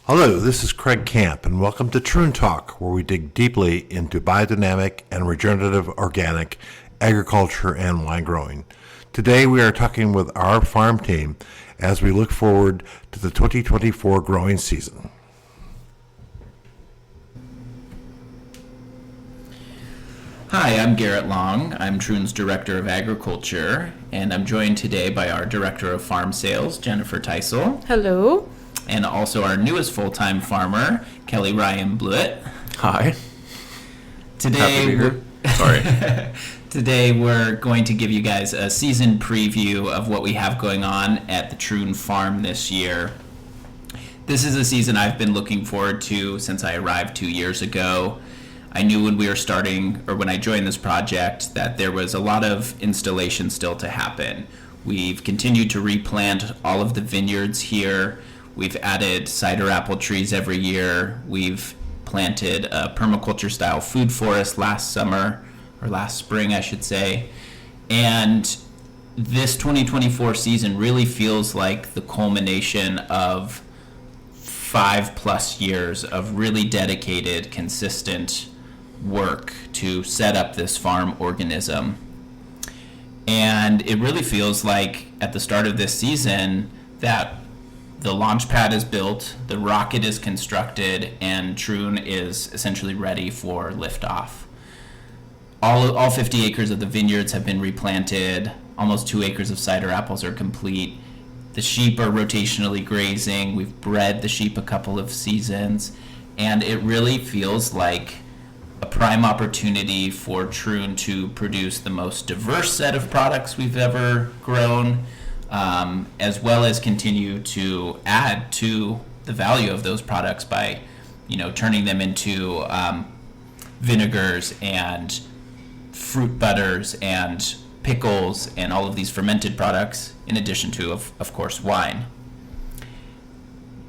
Hello, this is Craig Camp, and welcome to Troon Talk, where we dig deeply into biodynamic and regenerative organic agriculture and wine growing. Today we are talking with our farm team as we look forward to the 2024 growing season. Hi, I'm Garett Long. I'm Troon's Director of Agriculture, and I'm joined today by our Director of Farm Sales, Jennifer Teisl. Hello. And also our newest full-time farmer, Kelly Ryan Bluett. Hi. Today, Happy to be here. Sorry. Today we're going to give you guys a season preview of what we have going on at the Troon farm this year. This is a season I've been looking forward to since I arrived 2 years ago. I knew when we were starting, or when I joined this project, that there was a lot of installation still to happen. We've continued to replant all of the vineyards here. We've added cider apple trees every year. We've planted a permaculture-style food forest last spring, I should say. And this 2024 season really feels like the culmination of 5+ years of really dedicated, consistent work to set up this farm organism. And it really feels like at the start of this season that the launch pad is built, the rocket is constructed, and Troon is essentially ready for liftoff. All 50 acres of the vineyards have been replanted. Almost 2 acres of cider apples are complete. The sheep are rotationally grazing. We've bred the sheep a couple of seasons. And it really feels like a prime opportunity for Troon to produce the most diverse set of products we've ever grown, as well as continue to add to the value of those products by, turning them into vinegars and fruit butters and pickles and all of these fermented products, in addition to, of course, wine.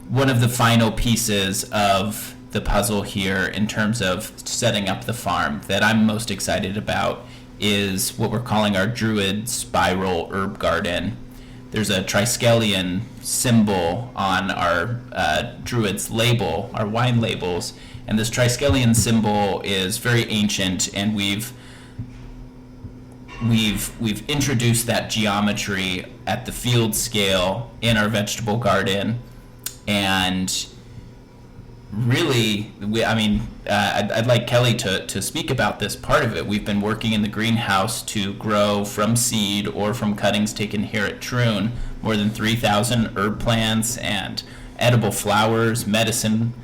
One of the final pieces of the puzzle here in terms of setting up the farm that I'm most excited about is what we're calling our Druid spiral herb garden. There's a triskelion symbol on our Druid's label, our wine labels, and this triskelion symbol is very ancient, and we've introduced that geometry at the field scale in our vegetable garden, and really, I'd like Kelly to speak about this part of it. We've been working in the greenhouse to grow from seed or from cuttings taken here at Troon more than 3,000 herb plants and edible flowers, medicine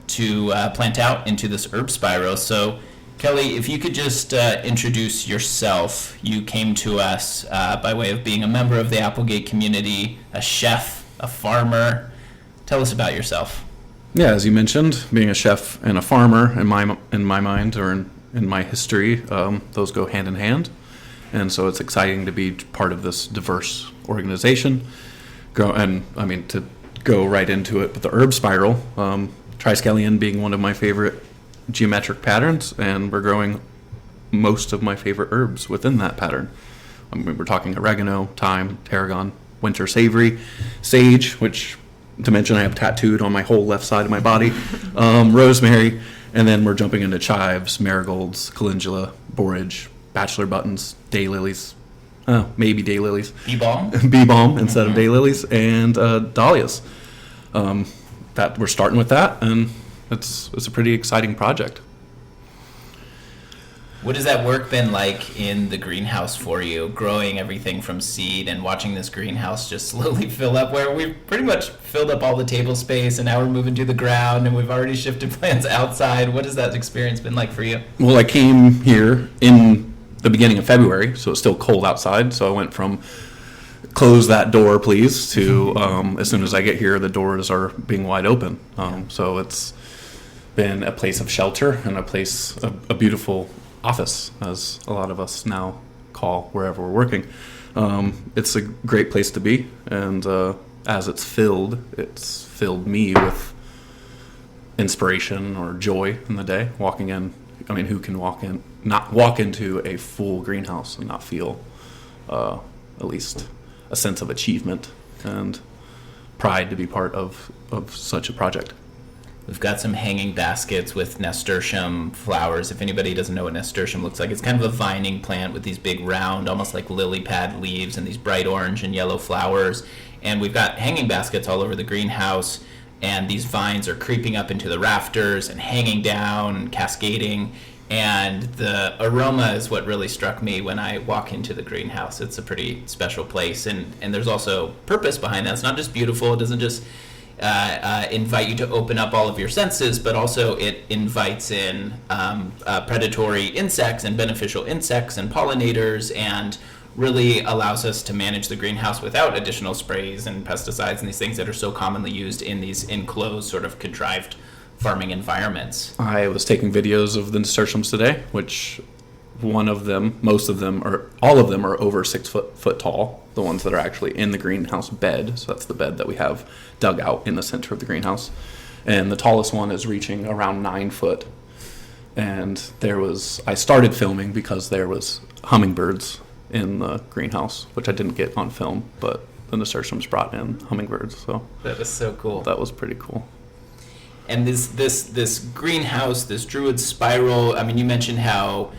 to plant out into this herb spiral. So, Kelly, if you could just introduce yourself. You came to us by way of being a member of the Applegate community, a chef, a farmer. Tell us about yourself. Yeah, as you mentioned, being a chef and a farmer in my mind, or in my history, those go hand in hand. And so it's exciting to be part of this diverse organization. To go right into it with the herb spiral, triskelion being one of my favorite geometric patterns, and we're growing most of my favorite herbs within that pattern. We're talking oregano, thyme, tarragon, winter savory, sage, which to mention I have tattooed on my whole left side of my body, rosemary, and then we're jumping into chives, marigolds, calendula, borage, bachelor buttons, daylilies, maybe daylilies. Bee-balm instead of daylilies, and dahlias. That we're starting with that, and it's a pretty exciting project. What has that work been like in the greenhouse for you, growing everything from seed and watching this greenhouse just slowly fill up, where we've pretty much filled up all the table space and now we're moving to the ground and we've already shifted plants outside? What has that experience been like for you? Well, I came here in the beginning of February, so it's still cold outside, so I went from close that door please to as soon as I get here the doors are being wide open. So it's been a place of shelter and a beautiful office, as a lot of us now call wherever we're working. It's a great place to be, and as it's filled me with inspiration or joy in the day. Walking in, who can not walk into a full greenhouse and not feel at least a sense of achievement and pride to be part of such a project? We've got some hanging baskets with nasturtium flowers. If anybody doesn't know what nasturtium looks like, it's kind of a vining plant with these big round, almost like lily pad leaves and these bright orange and yellow flowers. And we've got hanging baskets all over the greenhouse, and these vines are creeping up into the rafters and hanging down and cascading. And the aroma is what really struck me when I walk into the greenhouse. It's a pretty special place, and there's also purpose behind that. It's not just beautiful. It doesn't just invite you to open up all of your senses, but also it invites in predatory insects and beneficial insects and pollinators, and really allows us to manage the greenhouse without additional sprays and pesticides and these things that are so commonly used in these enclosed, sort of contrived farming environments. I was taking videos of the nasturtiums today, which most of them, or all of them are over 6 foot tall, the ones that are actually in the greenhouse bed. So that's the bed that we have dug out in the center of the greenhouse. And the tallest one is reaching around 9 foot. And I started filming because there was hummingbirds in the greenhouse, which I didn't get on film, but the nasturtiums brought in hummingbirds. So that is so cool. That was pretty cool. And this greenhouse, this Druid spiral, I mean, you mentioned how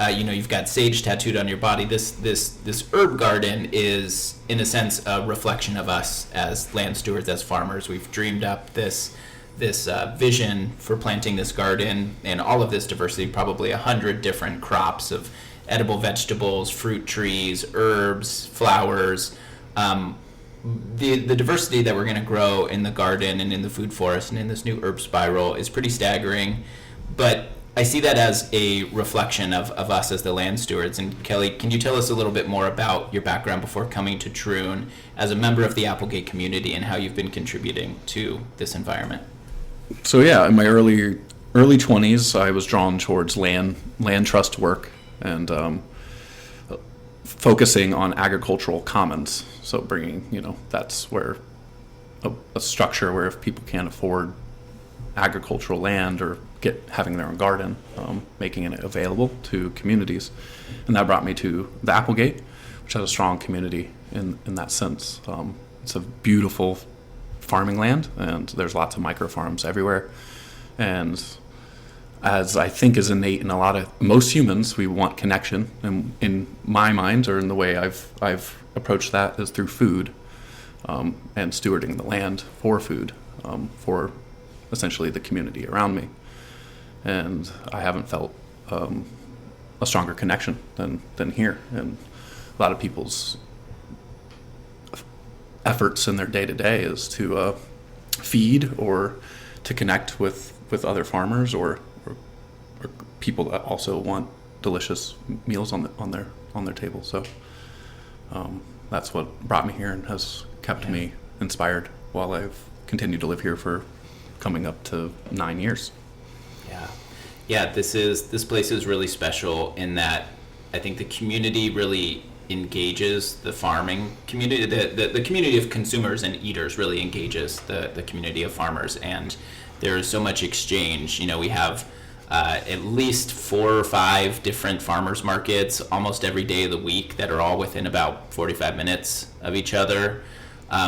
you've got sage tattooed on your body. This herb garden is, in a sense, a reflection of us as land stewards, as farmers. We've dreamed up this vision for planting this garden and all of this diversity, probably 100 different crops of edible vegetables, fruit trees, herbs, flowers. The diversity that we're going to grow in the garden and in the food forest and in this new herb spiral is pretty staggering. But I see that as a reflection of us as the land stewards. And Kelly, can you tell us a little bit more about your background before coming to Troon as a member of the Applegate community and how you've been contributing to this environment? So yeah, in my early 20s, I was drawn towards land trust work and focusing on agricultural commons. So bringing, that's where a structure where if people can't afford agricultural land or having their own garden, making it available to communities. And that brought me to the Applegate, which has a strong community in that sense. It's a beautiful farming land, and there's lots of micro farms everywhere. And as I think is innate in most humans, we want connection. And in my mind, or in the way I've approached that, is through food, and stewarding the land for food, for essentially the community around me. And I haven't felt a stronger connection than here. And a lot of people's efforts in their day-to-day is to feed or to connect with other farmers or people that also want delicious meals on their table. So that's what brought me here and has kept me inspired while I've continued to live here for coming up to 9 years. Yeah. This place is really special in that I think the community really engages the farming community. The community of consumers and eaters really engages the community of farmers, and there's so much exchange. We have at least 4 or 5 different farmers markets almost every day of the week that are all within about 45 minutes of each other,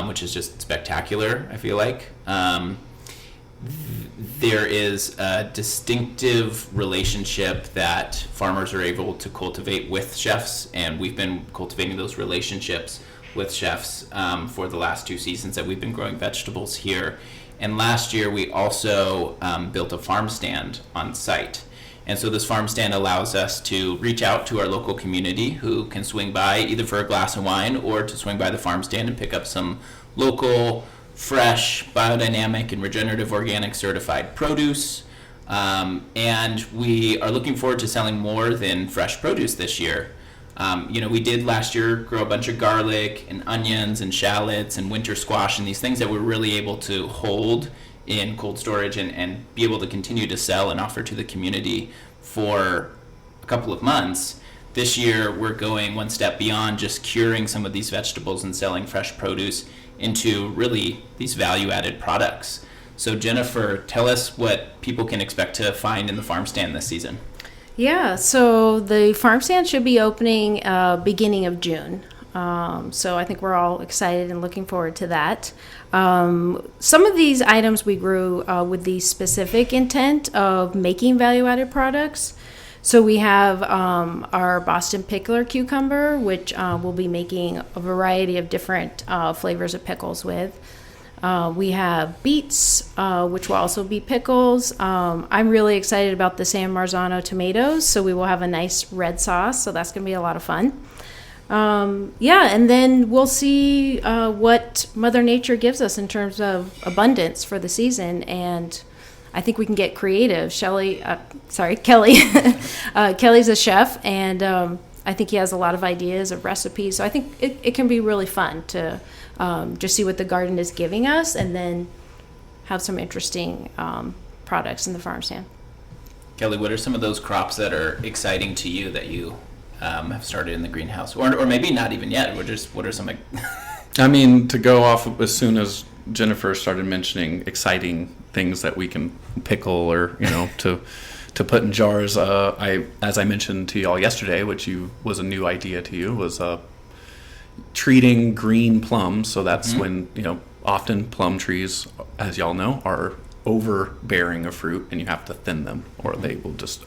which is just spectacular, I feel like. There is a distinctive relationship that farmers are able to cultivate with chefs, and we've been cultivating those relationships with chefs for the last 2 seasons that we've been growing vegetables here. And last year we also built a farm stand on site. And so this farm stand allows us to reach out to our local community who can swing by either for a glass of wine or to swing by the farm stand and pick up some local, fresh, biodynamic, and regenerative organic certified produce. And we are looking forward to selling more than fresh produce this year. We did last year grow a bunch of garlic and onions and shallots and winter squash and these things that we're really able to hold in cold storage and be able to continue to sell and offer to the community for a couple of months. This year, we're going one step beyond just curing some of these vegetables and selling fresh produce into really these value-added products. So Jennifer, tell us what people can expect to find in the farm stand this season. Yeah, so the farm stand should be opening beginning of June. So I think we're all excited and looking forward to that. Some of these items we grew with the specific intent of making value-added products. So we have our Boston pickler cucumber, which we'll be making a variety of different flavors of pickles with. We have beets, which will also be pickles. I'm really excited about the San Marzano tomatoes, so we will have a nice red sauce, so that's going to be a lot of fun. And then we'll see what Mother Nature gives us in terms of abundance for the season, and I think we can get creative. Kelly. Kelly's a chef, and I think he has a lot of ideas of recipes, so I think it can be really fun to just see what the garden is giving us, and then have some interesting products in the farm stand. Kelly, what are some of those crops that are exciting to you that you have started in the greenhouse, or maybe not even yet? What are some? I mean, to go off as soon as Jennifer started mentioning exciting things that we can pickle, or to put in jars. As I mentioned to y'all yesterday, which was a new idea to you, was treating green plums. So that's when often plum trees, as y'all know, are overbearing of fruit, and you have to thin them, or they will just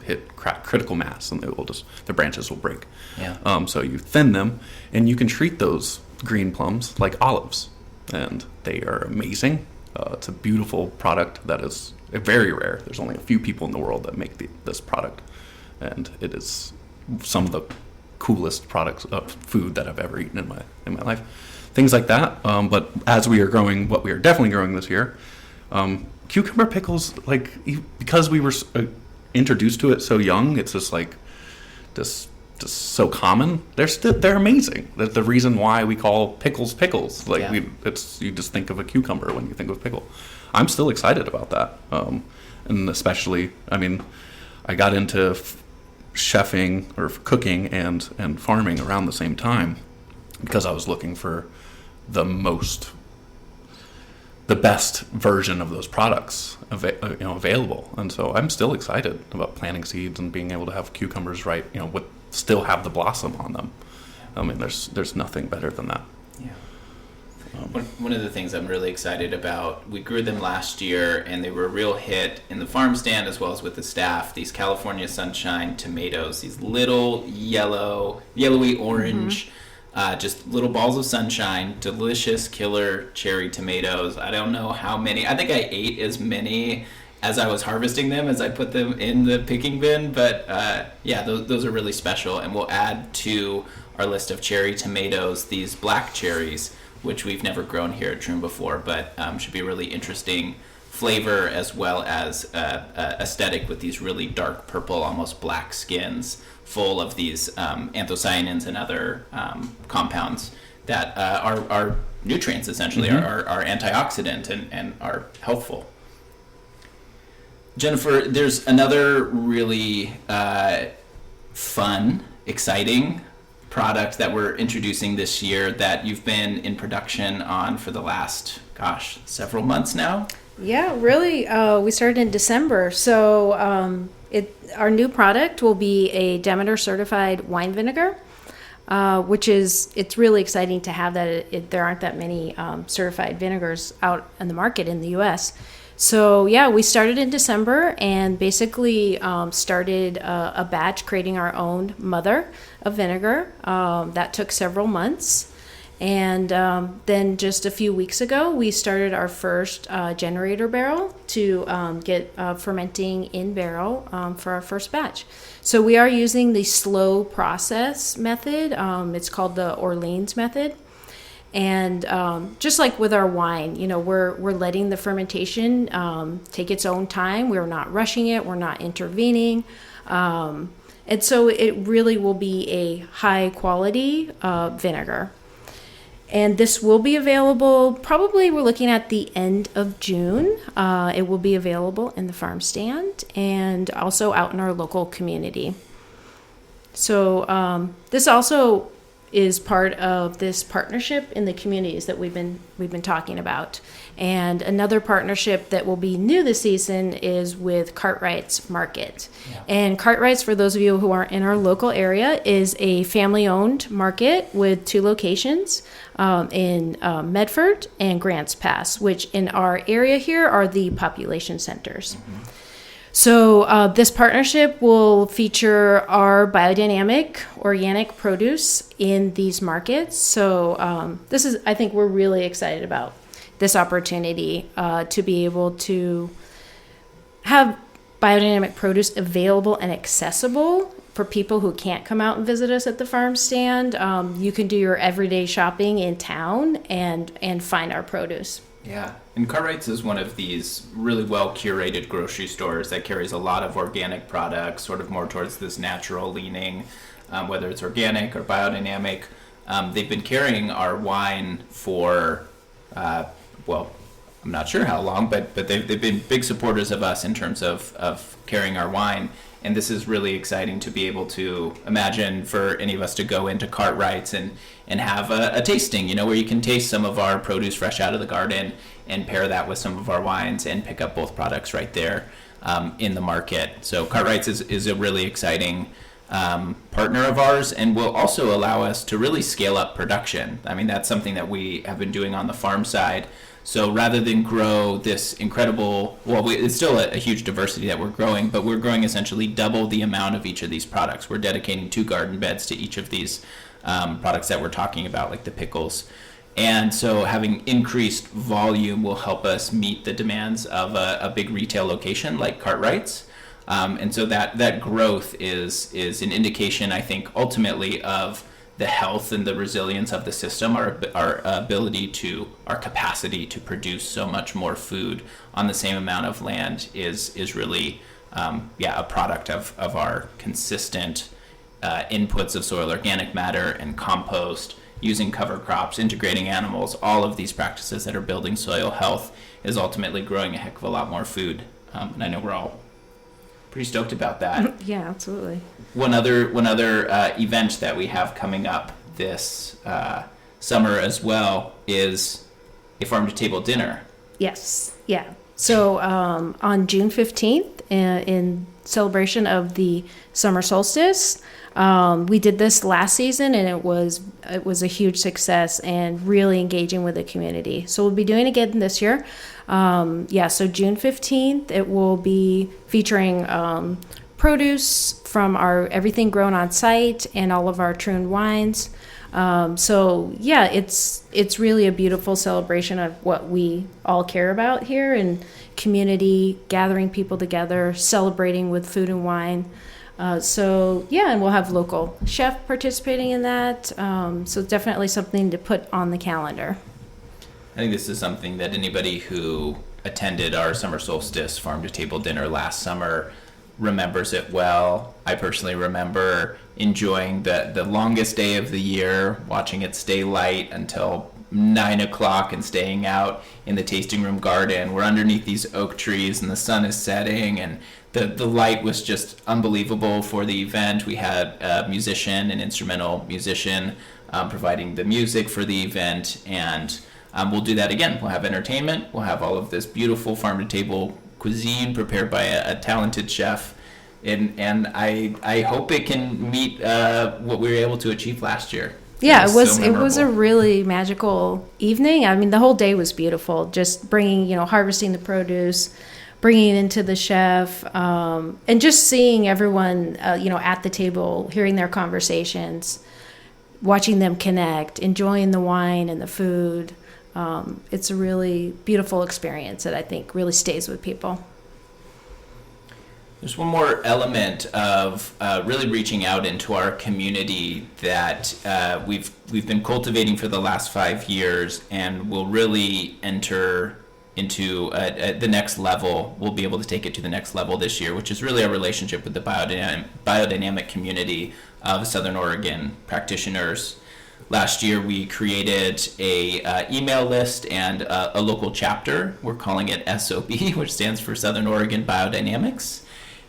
hit critical mass, and the branches will break. Yeah. So you thin them, and you can treat those green plums like olives, and they are amazing. It's a beautiful product that is very rare. There's only a few people in the world that make this product, and it is some of the coolest products of food that I've ever eaten in my life. Things like that. But as we are growing, what we are definitely growing this year, cucumber pickles, because we were introduced to it so young, it's just so common. They're amazing. That's the reason why we call pickles. You just think of a cucumber when you think of pickle. I'm still excited about that, and especially, I got into chefing or cooking and farming around the same time, because I was looking for the best version of those products available. And so I'm still excited about planting seeds and being able to have cucumbers still have the blossom on them. There's nothing better than that. Yeah. One of the things I'm really excited about, we grew them last year, and they were a real hit in the farm stand as well as with the staff. These California Sunshine tomatoes, these little yellowy orange, just little balls of sunshine, delicious killer cherry tomatoes. I don't know how many. I think I ate as many as I was harvesting them, as I put them in the picking bin. But those are really special. And we'll add to our list of cherry tomatoes these black cherries, which we've never grown here at Troon before, but should be a really interesting flavor as well as aesthetic, with these really dark purple, almost black skins full of these anthocyanins and other compounds that are nutrients, essentially, are antioxidant and are helpful. Jennifer, there's another really fun, exciting product that we're introducing this year that you've been in production on for the last, several months now. Yeah, really. We started in December. So our new product will be a Demeter certified wine vinegar, it's really exciting to have that. There aren't that many certified vinegars out in the market in the U.S. So we started in December and basically started a batch creating our own mother of vinegar. That took several months. And then just a few weeks ago, we started our first generator barrel to get fermenting in barrel for our first batch. So we are using the slow process method. It's called the Orleans method. And just like with our wine, we're letting the fermentation take its own time. We're not rushing it. We're not intervening. And so it really will be a high quality vinegar. And this will be available, probably we're looking at the end of June. It will be available in the farm stand and also out in our local community. So this also is part of this partnership in the communities that we've been talking about. And another partnership that will be new this season is with Cartwright's Market. Yeah. And Cartwright's, for those of you who aren't in our local area, is a family-owned market with 2 locations in Medford and Grants Pass, which in our area here are the population centers. Mm-hmm. So this partnership will feature our biodynamic organic produce in these markets. So this is, I think we're really excited about this opportunity to be able to have biodynamic produce available and accessible for people who can't come out and visit us at the farm stand. You can do your everyday shopping in town and find our produce. Yeah, and Cartwright's is one of these really well-curated grocery stores that carries a lot of organic products, sort of more towards this natural leaning, whether it's organic or biodynamic. They've been carrying our wine for, well, I'm not sure how long, but they've been big supporters of us in terms of carrying our wine. And this is really exciting to be able to imagine for any of us to go into Cartwright's and have a tasting, where you can taste some of our produce fresh out of the garden and pair that with some of our wines and pick up both products right there in the market. So Cartwright's is a really exciting partner of ours, and will also allow us to really scale up production. I mean, that's something that we have been doing on the farm side. So rather than grow this incredible, it's still a huge diversity that we're growing, but we're growing essentially double the amount of each of these products. We're dedicating 2 garden beds to each of these products that we're talking about, like the pickles. And so having increased volume will help us meet the demands of a big retail location like Cartwright's. And so that growth is an indication, I think, ultimately of the health and the resilience of the system, our ability to, our capacity to produce so much more food on the same amount of land is really, a product of our consistent inputs of soil organic matter and compost, using cover crops, integrating animals. All of these practices that are building soil health is ultimately growing a heck of a lot more food. And I know we're all pretty stoked about that. Yeah, absolutely. One other event that we have coming up this summer as well is a farm to table dinner. Yes, yeah. So on June 15th, in celebration of the summer solstice, we did this last season, and it was a huge success and really engaging with the community. So we'll be doing it again this year. So June 15th, it will be featuring produce from our everything grown on site and all of our Troon wines. It's really a beautiful celebration of what we all care about here, and community, gathering people together, celebrating with food and wine. And we'll have local chef participating in that. So definitely something to put on the calendar. I think this is something that anybody who attended our summer solstice farm to table dinner last summer remembers it well. I personally remember enjoying the longest day of the year, watching it stay light until 9 o'clock and staying out in the tasting room garden. We're underneath these oak trees and the sun is setting, and the light was just unbelievable for the event. We had a musician, an instrumental musician, providing the music for the event, and we'll do that again. We'll have entertainment. We'll have all of this beautiful farm-to-table cuisine prepared by a talented chef, and I hope it can meet what we were able to achieve last year. Yeah, it was a really magical evening. I mean, the whole day was beautiful. Just bringing, harvesting the produce, bringing it into the chef, and just seeing everyone, at the table, hearing their conversations, watching them connect, enjoying the wine and the food. It's a really beautiful experience that I think really stays with people. There's one more element of really reaching out into our community that we've been cultivating for the last 5 years, and will really enter into the next level. We'll be able to take it to the next level this year, which is really our relationship with the biodynamic community of Southern Oregon practitioners. Last year, we created a email list and a local chapter. We're calling it SOB, which stands for Southern Oregon Biodynamics.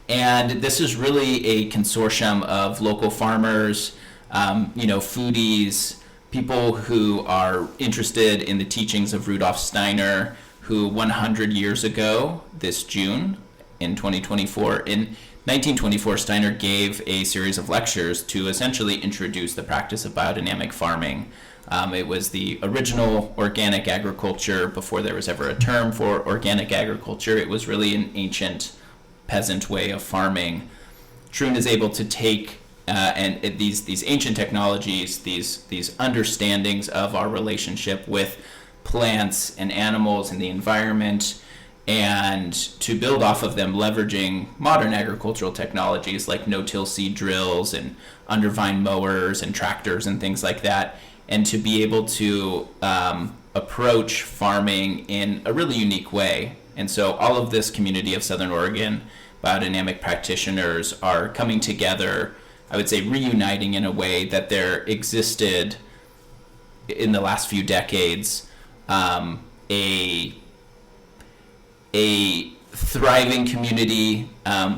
And this is really a consortium of local farmers, foodies, people who are interested in the teachings of Rudolf Steiner, who 100 years ago, this June in 1924, Steiner gave a series of lectures to essentially introduce the practice of biodynamic farming. It was the original organic agriculture before there was ever a term for organic agriculture. It was really an ancient peasant way of farming. Troon is able to take these ancient technologies, these understandings of our relationship with plants and animals and the environment, and to build off of them, leveraging modern agricultural technologies like no-till seed drills and undervine mowers and tractors and things like that, and to be able to approach farming in a really unique way. And so all of this community of Southern Oregon biodynamic practitioners are coming together, I would say reuniting in a way that there existed in the last few decades, a thriving community.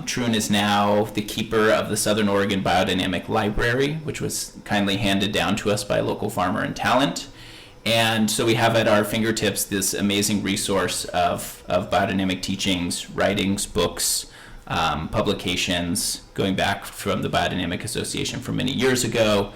Troon is now the keeper of the Southern Oregon Biodynamic Library, which was kindly handed down to us by a local farmer and talent. And so we have at our fingertips this amazing resource of biodynamic teachings, writings, books, publications, going back from the Biodynamic Association from many years ago.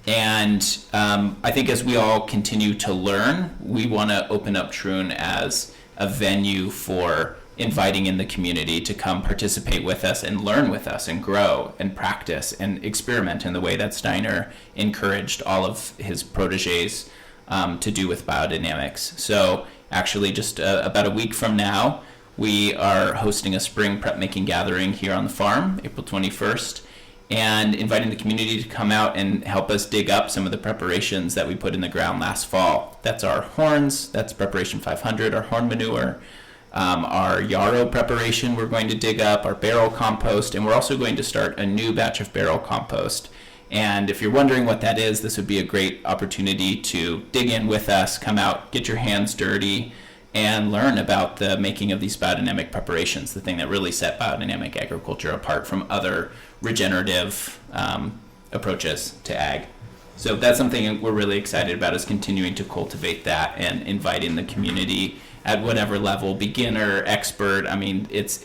And I think as we all continue to learn, we want to open up Troon as a venue for inviting in the community to come participate with us and learn with us and grow and practice and experiment in the way that Steiner encouraged all of his proteges to do with biodynamics. So actually just about a week from now, we are hosting a spring prep making gathering here on the farm, April 21st, and inviting the community to come out and help us dig up some of the preparations that we put in the ground last fall. That's our horns, that's preparation 500, our horn manure, our yarrow preparation we're going to dig up, our barrel compost, and we're also going to start a new batch of barrel compost. And if you're wondering what that is, this would be a great opportunity to dig in with us, come out, get your hands dirty, and learn about the making of these biodynamic preparations, the thing that really set biodynamic agriculture apart from other regenerative approaches to ag. So that's something we're really excited about, is continuing to cultivate that and inviting the community at whatever level, beginner, expert. I mean, it's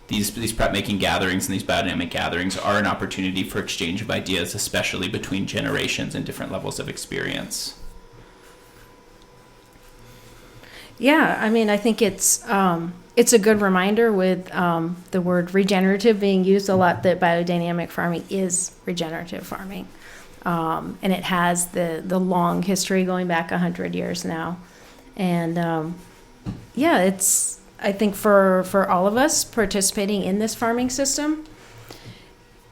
these prep making gatherings and these biodynamic gatherings are an opportunity for exchange of ideas, especially between generations and different levels of experience. Yeah, I mean, I think it's a good reminder with the word regenerative being used a lot, that biodynamic farming is regenerative farming. And it has the long history going back 100 years now. And it's, I think for all of us participating in this farming system,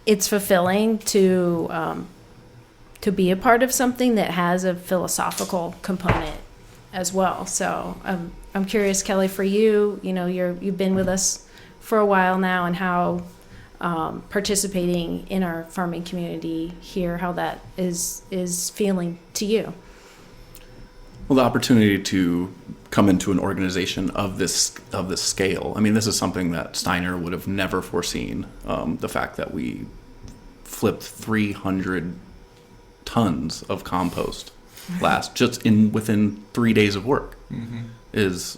it's fulfilling to be a part of something that has a philosophical component as well. So I'm curious, Kelly, for you, you've been with us for a while now, and how participating in our farming community here, how that is feeling to you. Well, the opportunity to come into an organization of this scale. I mean, this is something that Steiner would have never foreseen. The fact that we flipped 300 tons of compost within 3 days of work, is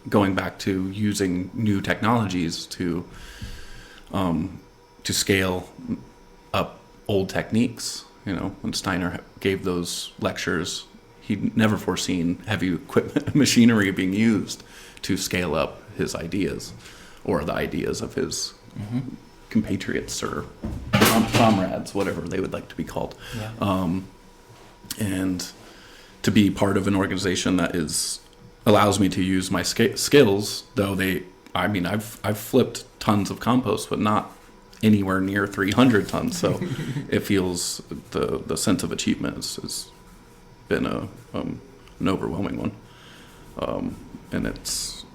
going back to using new technologies to scale up old techniques. When Steiner gave those lectures, he'd never foreseen heavy equipment, machinery being used to scale up his ideas, or the ideas of his compatriots or comrades, whatever they would like to be called. Yeah. And to be part of an organization that allows me to use my skills, though I've flipped tons of compost, but not anywhere near 300 tons. So it feels the sense of achievement has been an overwhelming one, and it's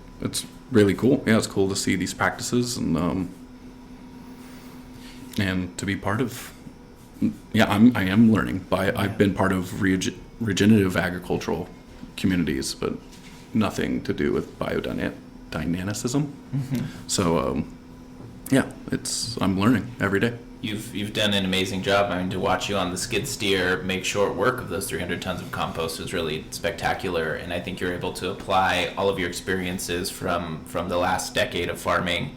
really cool. Yeah, it's cool to see these practices and to be part of. Yeah, I am learning. I've been part of regenerative agricultural communities, but nothing to do with biodynamicism. So Yeah, I'm learning every day. You've done an amazing job. I mean, to watch you on the skid steer make short work of those 300 tons of compost was really spectacular. And I think you're able to apply all of your experiences from the last decade of farming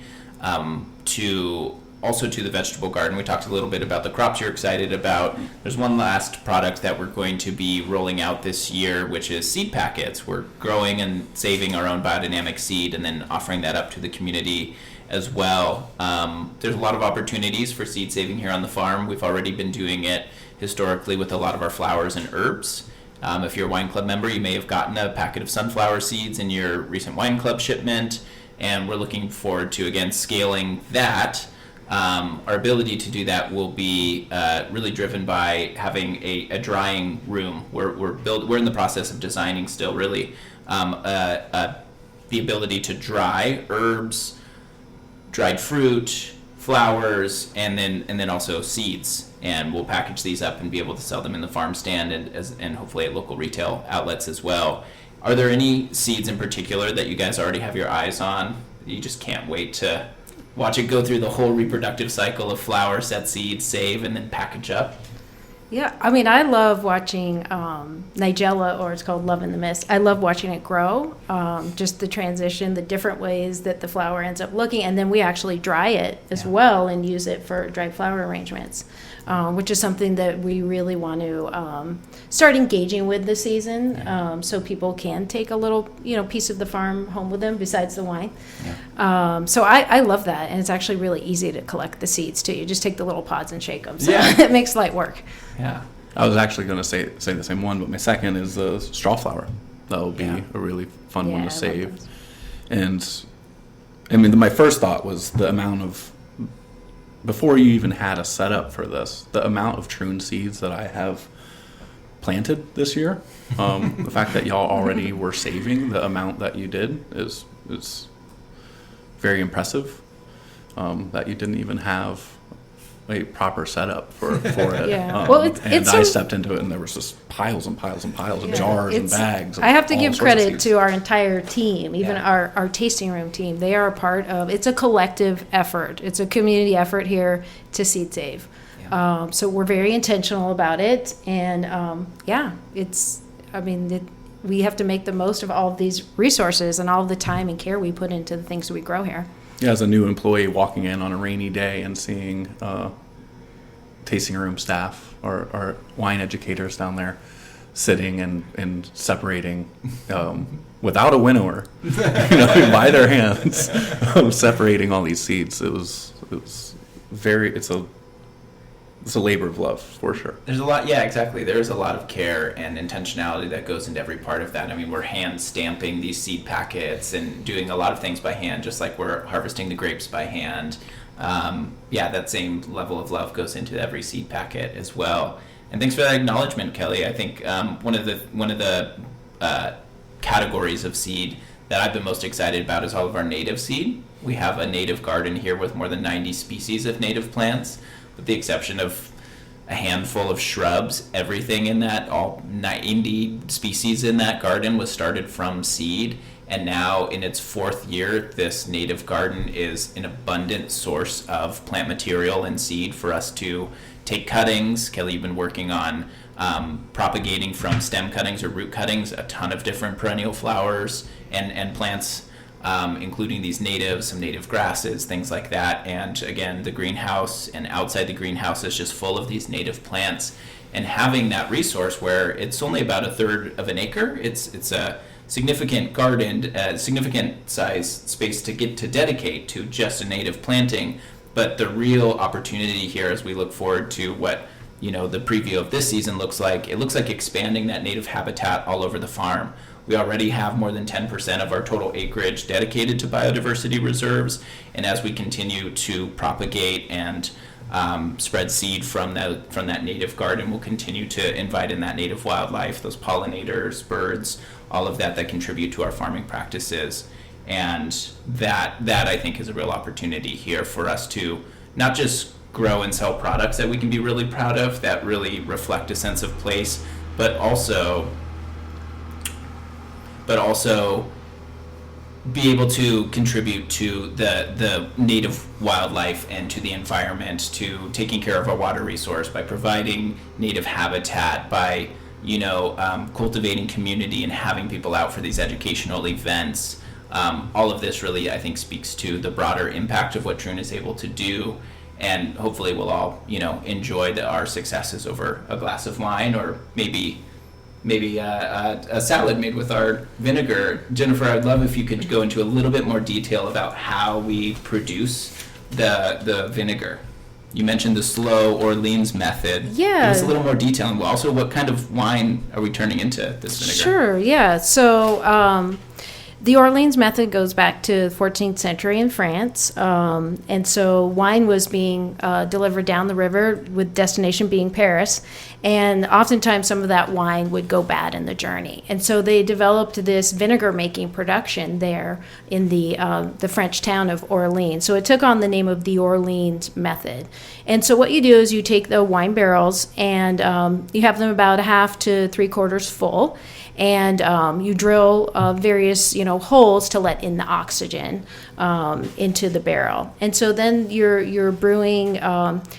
to the vegetable garden. We talked a little bit about the crops you're excited about. There's one last product that we're going to be rolling out this year, which is seed packets. We're growing and saving our own biodynamic seed and then offering that up to the community as well. There's a lot of opportunities for seed saving here on the farm. We've already been doing it historically with a lot of our flowers and herbs. If you're a wine club member, you may have gotten a packet of sunflower seeds in your recent wine club shipment, and we're looking forward to, again, scaling that. Our ability to do that will be really driven by having a drying room. We're in the process of designing still, really, the ability to dry herbs, dried fruit, flowers, and then also seeds. And we'll package these up and be able to sell them in the farm stand and hopefully at local retail outlets as well. Are there any seeds in particular that you guys already have your eyes on? You just can't wait to watch it go through the whole reproductive cycle of flower, set seeds, save, and then package up? Yeah, I mean, I love watching Nigella, or it's called Love in the Mist. I love watching it grow, just the transition, the different ways that the flower ends up looking. And then we actually dry it as well and use it for dried flower arrangements, which is something that we really want to start engaging with this season, so people can take a little, piece of the farm home with them besides the wine. Yeah. So I love that, and it's actually really easy to collect the seeds too. You just take the little pods and shake them, so it makes light work. Yeah. I was actually going to say the same one, but my second is the straw flower. That will be a really fun one to save. And I mean, my first thought was the amount of, before you even had a setup for this, the amount of Troon seeds that I have planted this year. The fact that y'all already were saving the amount that you did is very impressive. That you didn't even have a proper setup for it. Yeah. I stepped into it, and there was just piles and piles and piles of jars and bags. I have to give credit to our entire team, even our tasting room team. They are a part of, it's a collective effort. It's a community effort here to seed save. Yeah. So we're very intentional about it. And we have to make the most of all of these resources and all of the time and care we put into the things that we grow here. Yeah, as a new employee walking in on a rainy day and seeing tasting room staff or wine educators down there sitting and separating without a winnower, by their hands, separating all these seeds. It's a labor of love, for sure. There's a lot, exactly. There's a lot of care and intentionality that goes into every part of that. I mean, we're hand stamping these seed packets and doing a lot of things by hand, just like we're harvesting the grapes by hand. That same level of love goes into every seed packet as well. And thanks for that acknowledgement, Kelly. I think one of the categories of seed that I've been most excited about is all of our native seed. We have a native garden here with more than 90 species of native plants. With the exception of a handful of shrubs, everything in that, all 90 species in that garden was started from seed. And now in its fourth year, this native garden is an abundant source of plant material and seed for us to take cuttings. Kelly, you've been working on propagating from stem cuttings or root cuttings a ton of different perennial flowers and plants, including these natives, some native grasses, things like that. And again, the greenhouse and outside the greenhouse is just full of these native plants. And having that resource where it's only about a third of an acre, it's a significant garden, significant size space to get to dedicate to just a native planting. But the real opportunity here as we look forward to what the preview of this season looks like, it looks like expanding that native habitat all over the farm. We already have more than 10% of our total acreage dedicated to biodiversity reserves, and as we continue to propagate and spread seed from that native garden, we'll continue to invite in that native wildlife, those pollinators, birds, all of that contribute to our farming practices. And that I think is a real opportunity here for us to not just grow and sell products that we can be really proud of, that really reflect a sense of place, but also be able to contribute to the native wildlife and to the environment, to taking care of our water resource by providing native habitat, by cultivating community and having people out for these educational events. All of this really, I think, speaks to the broader impact of what Troon is able to do, and hopefully we'll all enjoy our successes over a glass of wine, or maybe a salad made with our vinegar. Jennifer, I'd love if you could go into a little bit more detail about how we produce the vinegar. You mentioned the slow Orleans method. Yeah. Give us a little more detail, and also what kind of wine are we turning into this vinegar? Sure, yeah. So the Orleans method goes back to the 14th century in France. And so wine was being delivered down the river, with destination being Paris. And oftentimes some of that wine would go bad in the journey. And so they developed this vinegar making production there in the French town of Orleans. So it took on the name of the Orleans method. And so what you do is you take the wine barrels and you have them about 1/2 to 3/4 full. And you drill various, holes to let in the oxygen into the barrel. And so then you're brewing,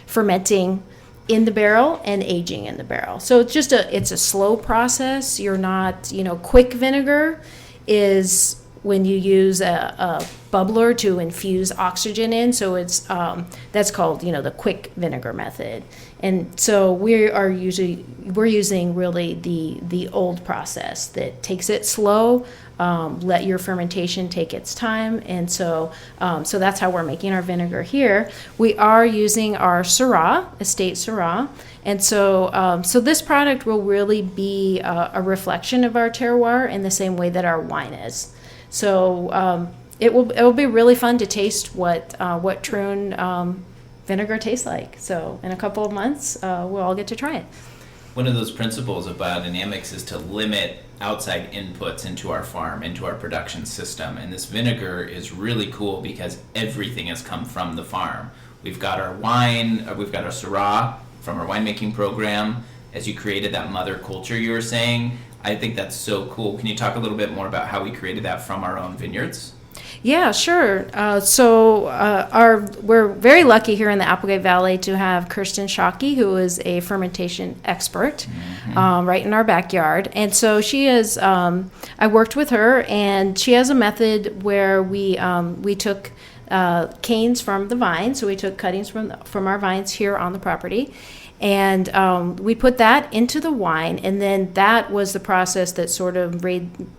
fermenting in the barrel and aging in the barrel. So it's a slow process. You're not, quick vinegar is when you use a bubbler to infuse oxygen in. So it's that's called, the quick vinegar method. And so we're using really the old process that takes it slow, let your fermentation take its time, and so that's how we're making our vinegar here. We are using our Syrah, estate Syrah, and so this product will really be a reflection of our terroir in the same way that our wine is. So it will be really fun to taste what Troon vinegar tastes like. So in a couple of months, we'll all get to try it. One of those principles of biodynamics is to limit outside inputs into our farm, into our production system. And this vinegar is really cool because everything has come from the farm. We've got our wine, we've got our Syrah from our winemaking program. As you created that mother culture you were saying, I think that's so cool. Can you talk a little bit more about how we created that from our own vineyards? Yeah, sure. We're very lucky here in the Applegate Valley to have Kirsten Shockey, who is a fermentation expert, right in our backyard. And so she is. I worked with her, and she has a method where we took canes from the vine. So we took cuttings from our vines here on the property. And we put that into the wine, and then that was the process that sort of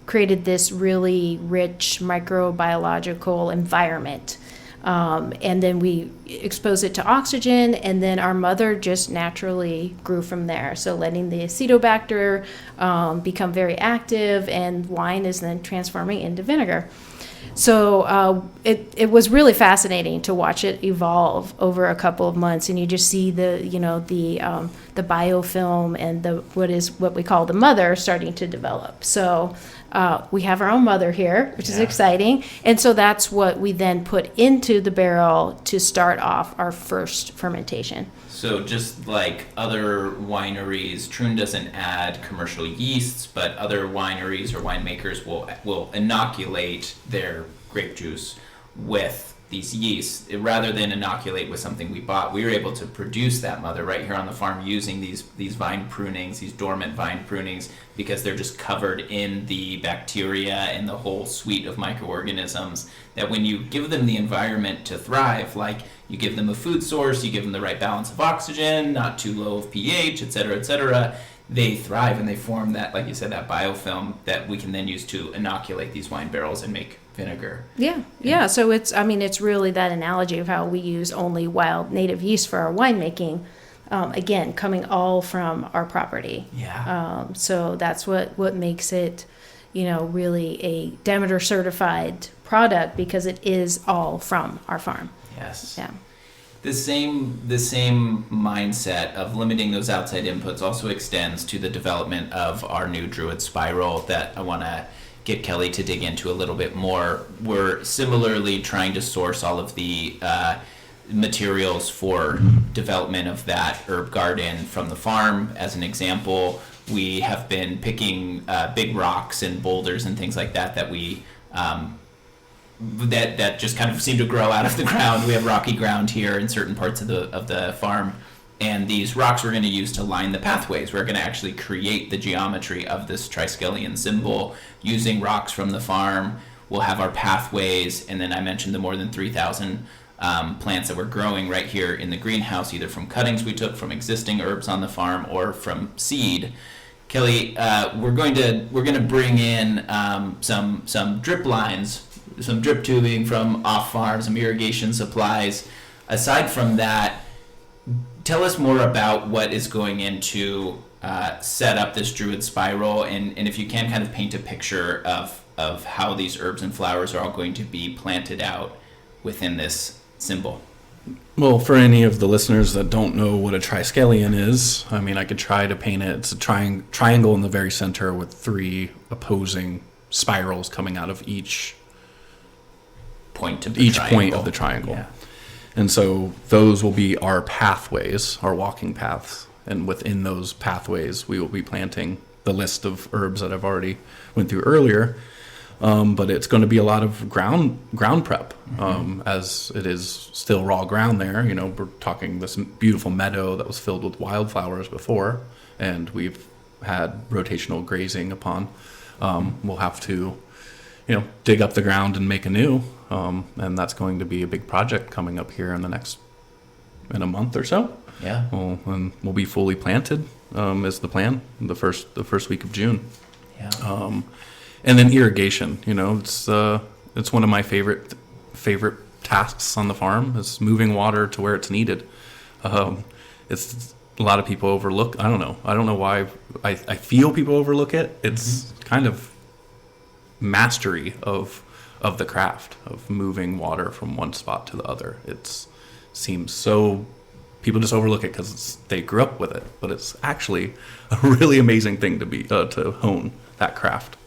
created this really rich microbiological environment. And then we exposed it to oxygen, and then our mother just naturally grew from there. So letting the acetobacter become very active, and wine is then transforming into vinegar. So it was really fascinating to watch it evolve over a couple of months, and you just see the biofilm and what we call the mother starting to develop. So we have our own mother here, which is exciting, and so that's what we then put into the barrel to start off our first fermentation. So just like other wineries, Troon doesn't add commercial yeasts, but other wineries or winemakers will inoculate their grape juice with these yeasts. Rather than inoculate with something we bought, we were able to produce that mother right here on the farm using these vine prunings, these dormant vine prunings, because they're just covered in the bacteria and the whole suite of microorganisms that when you give them the environment to thrive, like you give them a food source, you give them the right balance of oxygen, not too low of pH, et cetera, they thrive and they form that, like you said, that biofilm that we can then use to inoculate these wine barrels and make vinegar. Yeah. So it's really that analogy of how we use only wild native yeast for our winemaking. Again, coming all from our property. Yeah. So that's what makes it, really a Demeter certified product, because it is all from our farm. Yes. Yeah. The same mindset of limiting those outside inputs also extends to the development of our new Druid Spiral that I want to get Kelly to dig into a little bit more. We're similarly trying to source all of the materials for development of that herb garden from the farm. As an example, we have been picking big rocks and boulders and things like that we that just kind of seem to grow out of the ground. We have rocky ground here in certain parts of the farm, and these rocks we're going to use to line the pathways. We're going to actually create the geometry of this triskelion symbol using rocks from the farm. We'll have our pathways, and then I mentioned the more than 3,000 plants that we're growing right here in the greenhouse, either from cuttings we took from existing herbs on the farm or from seed. Kelly, we're going to bring in some drip lines, some drip tubing from off farm, some irrigation supplies. Aside from that, tell us more about what is going into set up this Druid spiral, and if you can kind of paint a picture of how these herbs and flowers are all going to be planted out within this symbol. Well, for any of the listeners that don't know what a triskelion is, I mean, I could try to paint it. It's a triangle in the very center with 3 opposing spirals coming out of each point of the triangle. Yeah. And so those will be our pathways, our walking paths. And within those pathways, we will be planting the list of herbs that I've already went through earlier. But it's going to be a lot of ground prep, as it is still raw ground there. You know, we're talking this beautiful meadow that was filled with wildflowers before, and we've had rotational grazing upon. We'll have to, dig up the ground and make anew, and that's going to be a big project coming up here in a month or so. Yeah. And we'll be fully planted, is the plan, the first week of June. Yeah. And then irrigation, it's one of my favorite tasks on the farm is moving water to where it's needed. It's a lot of people overlook. I don't know why. I feel people overlook it. It's kind of mastery of the craft of moving water from one spot to the other. It seems so. People just overlook it because they grew up with it, but it's actually a really amazing thing to hone that craft.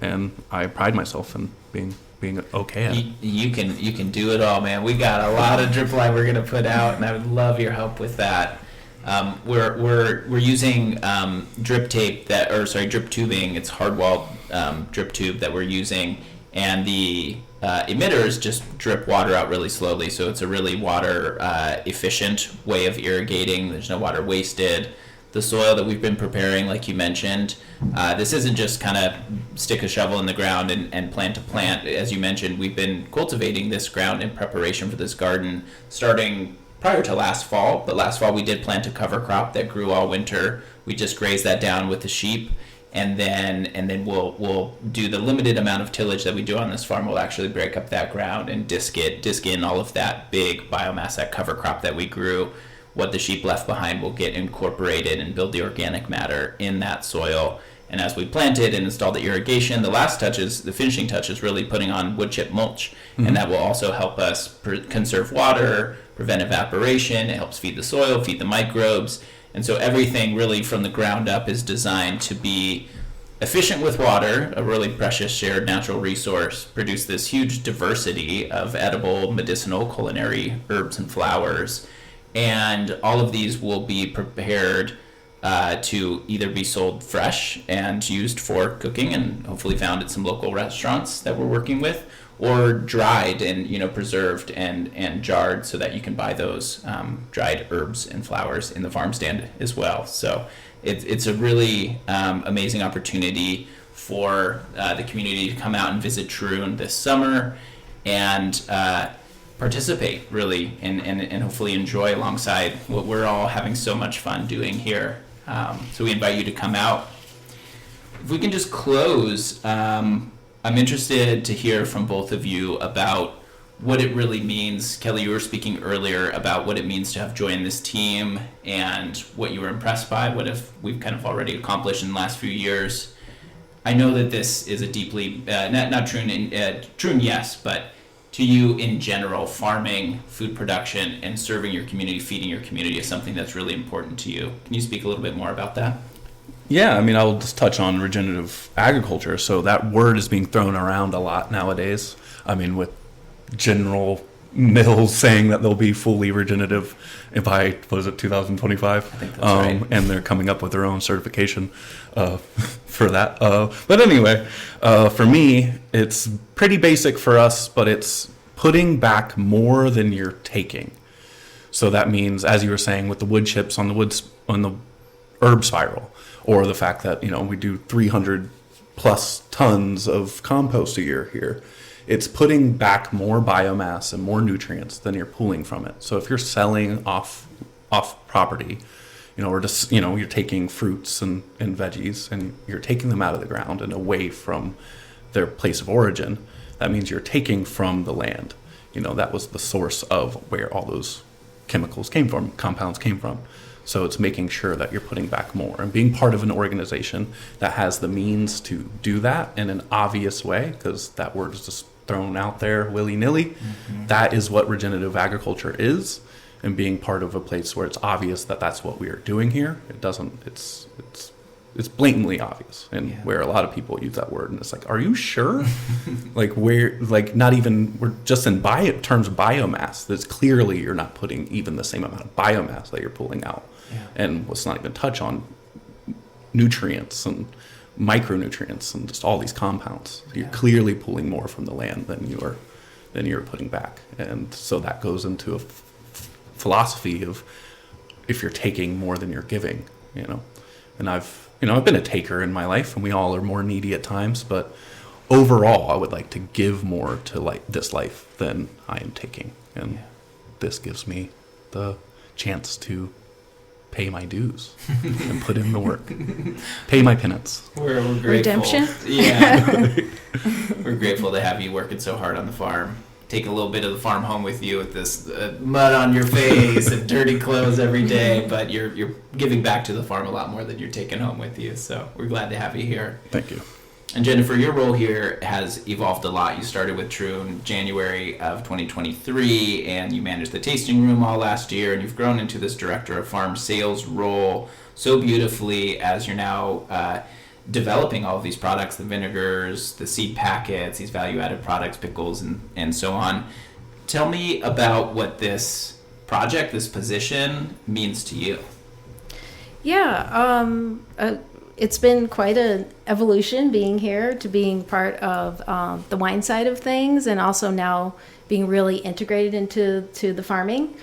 And I pride myself in being okay at it. You can do it all, man. We got a lot of drip line we're gonna put out, and I would love your help with that. We're using drip tubing. It's hard-walled drip tube that we're using, and the emitters just drip water out really slowly. So it's a really water efficient way of irrigating. There's no water wasted. The soil that we've been preparing, like you mentioned, this isn't just kind of stick a shovel in the ground and plant a plant. As you mentioned, we've been cultivating this ground in preparation for this garden starting prior to last fall. But last fall we did plant a cover crop that grew all winter. We just grazed that down with the sheep, and then we'll do the limited amount of tillage that we do on this farm. We'll actually break up that ground and disc in all of that big biomass, that cover crop that we grew. What the sheep left behind will get incorporated and build the organic matter in that soil. And as we planted and installed the irrigation, the finishing touch is really putting on wood chip mulch. And that will also help us conserve water, prevent evaporation. It helps feed the soil, feed the microbes. And so everything really from the ground up is designed to be efficient with water, a really precious shared natural resource, produce this huge diversity of edible, medicinal, culinary herbs and flowers. And all of these will be prepared to either be sold fresh and used for cooking and hopefully found at some local restaurants that we're working with, or dried and preserved and jarred so that you can buy those dried herbs and flowers in the farm stand as well. So it's a really amazing opportunity for the community to come out and visit Troon this summer and participate really and hopefully enjoy alongside what we're all having so much fun doing here. So we invite you to come out. If we can just close, I'm interested to hear from both of you about what it really means. Kelly, you were speaking earlier about what it means to have joined this team and what you were impressed by, what have we've kind of already accomplished in the last few years. I know that this is a deeply, not Troon, yes, but to you in general, farming, food production, and serving your community, feeding your community is something that's really important to you. Can you speak a little bit more about that? Yeah, I mean, I'll just touch on regenerative agriculture. So that word is being thrown around a lot nowadays. I mean, with general mills saying that they'll be fully regenerative by, what is it, 2025? I think that's right. And they're coming up with their own certification for that. But anyway, for me, it's pretty basic for us, but it's putting back more than you're taking. So that means, as you were saying, with the wood chips on the herb spiral, or the fact that, we do 300 plus tons of compost a year here. It's putting back more biomass and more nutrients than you're pulling from it. So if you're selling off property, or just, you're taking fruits and veggies and you're taking them out of the ground and away from their place of origin, that means you're taking from the land. That was the source of where all those chemicals came from, compounds came from. So it's making sure that you're putting back more and being part of an organization that has the means to do that in an obvious way, because that word is just thrown out there willy-nilly. Mm-hmm. That is what regenerative agriculture is, and being part of a place where it's obvious that that's what we are doing here. It's blatantly obvious, and where a lot of people use that word and it's like, are you sure? We're just in terms of biomass, that's clearly you're not putting even the same amount of biomass that you're pulling out. And let's not even touch on nutrients and micronutrients and just all these compounds. You're clearly pulling more from the land than you're putting back. And so that goes into a philosophy of, if you're taking more than you're giving, And I've been a taker in my life, and we all are more needy at times, but overall I would like to give more to this life than I am taking. And this gives me the chance to pay my dues and put in the work. Pay my penance. We're grateful. Redemption? Yeah. We're grateful to have you working so hard on the farm. Take a little bit of the farm home with you with this mud on your face and dirty clothes every day, but you're giving back to the farm a lot more than you're taking home with you. So we're glad to have you here. Thank you. And Jennifer, your role here has evolved a lot. You started with Troon January of 2023, and you managed the tasting room all last year, and you've grown into this director of farm sales role so beautifully as you're now developing all of these products, the vinegars, the seed packets, these value-added products, pickles, and so on. Tell me about what this project, this position, means to you. Yeah, it's been quite an evolution being here to being part of the wine side of things, and also now being really integrated into the farming.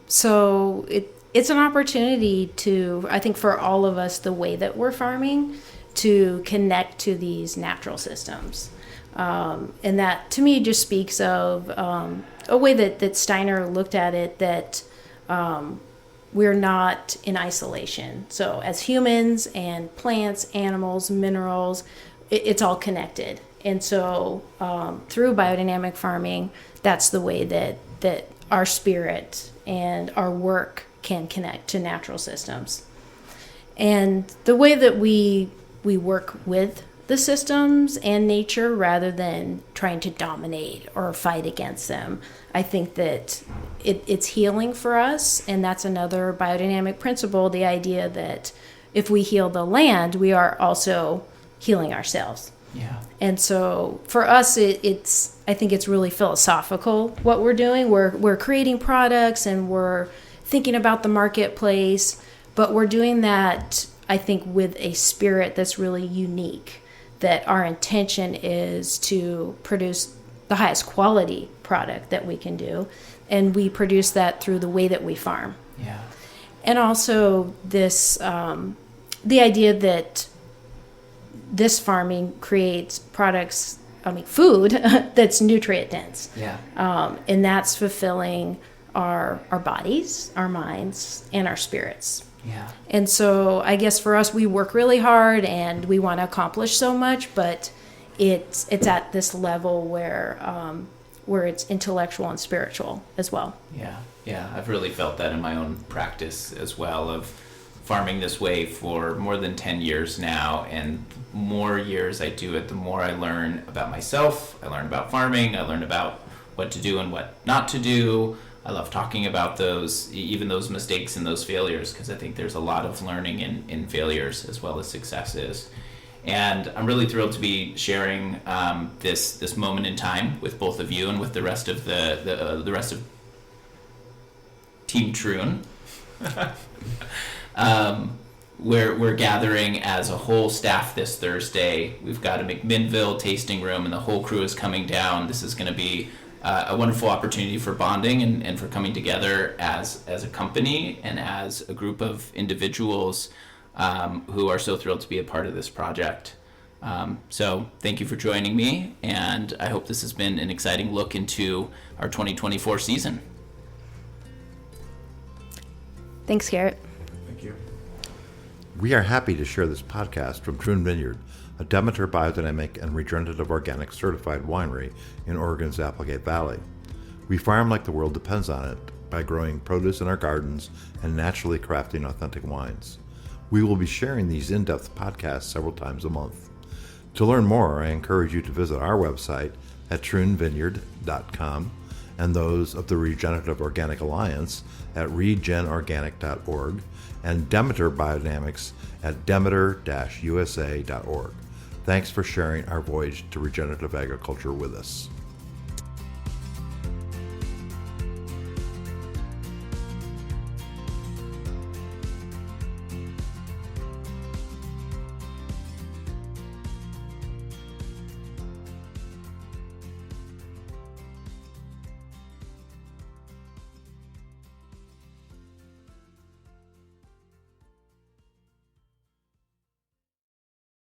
So it's an opportunity to, I think, for all of us, the way that we're farming, to connect to these natural systems. And that, to me, just speaks of a way that Steiner looked at it, that we're not in isolation. So as humans and plants, animals, minerals, it's all connected. And so through biodynamic farming, that's the way that our spirit and our work can connect to natural systems. And the way that we work with the systems and nature rather than trying to dominate or fight against them, I think that it's healing for us. And that's another biodynamic principle, the idea that if we heal the land, we are also healing ourselves. Yeah. And so for us, I think it's really philosophical what we're doing. We're creating products and we're thinking about the marketplace, but we're doing that, I think, with a spirit that's really unique, that our intention is to produce the highest quality product that we can do, and we produce that through the way that we farm. Yeah. And also this, the idea that this farming creates products, food that's nutrient dense. Yeah. And that's fulfilling our bodies, our minds, and our spirits. Yeah. And so I guess for us, we work really hard and we want to accomplish so much, but it's at this level where it's intellectual and spiritual as well. Yeah. Yeah. I've really felt that in my own practice as well, of farming this way for more than 10 years now. And the more years I do it, the more I learn about myself. I learn about farming. I learn about what to do and what not to do. I love talking about those, even those mistakes and those failures, because I think there's a lot of learning in failures as well as successes. And I'm really thrilled to be sharing this moment in time with both of you and with the rest of the rest of Team Troon. We're gathering as a whole staff this Thursday. We've got a McMinnville tasting room, and the whole crew is coming down. This is going to be a wonderful opportunity for bonding and for coming together as a company and as a group of individuals who are so thrilled to be a part of this project. So thank you for joining me, and I hope this has been an exciting look into our 2024 season. Thanks, Garett. Thank you. We are happy to share this podcast from Troon Vineyard, a Demeter biodynamic and regenerative organic certified winery in Oregon's Applegate Valley. We farm like the world depends on it by growing produce in our gardens and naturally crafting authentic wines. We will be sharing these in-depth podcasts several times a month. To learn more, I encourage you to visit our website at troonvineyard.com and those of the Regenerative Organic Alliance at regenorganic.org and Demeter Biodynamics at demeter-usa.org. Thanks for sharing our voyage to regenerative agriculture with us.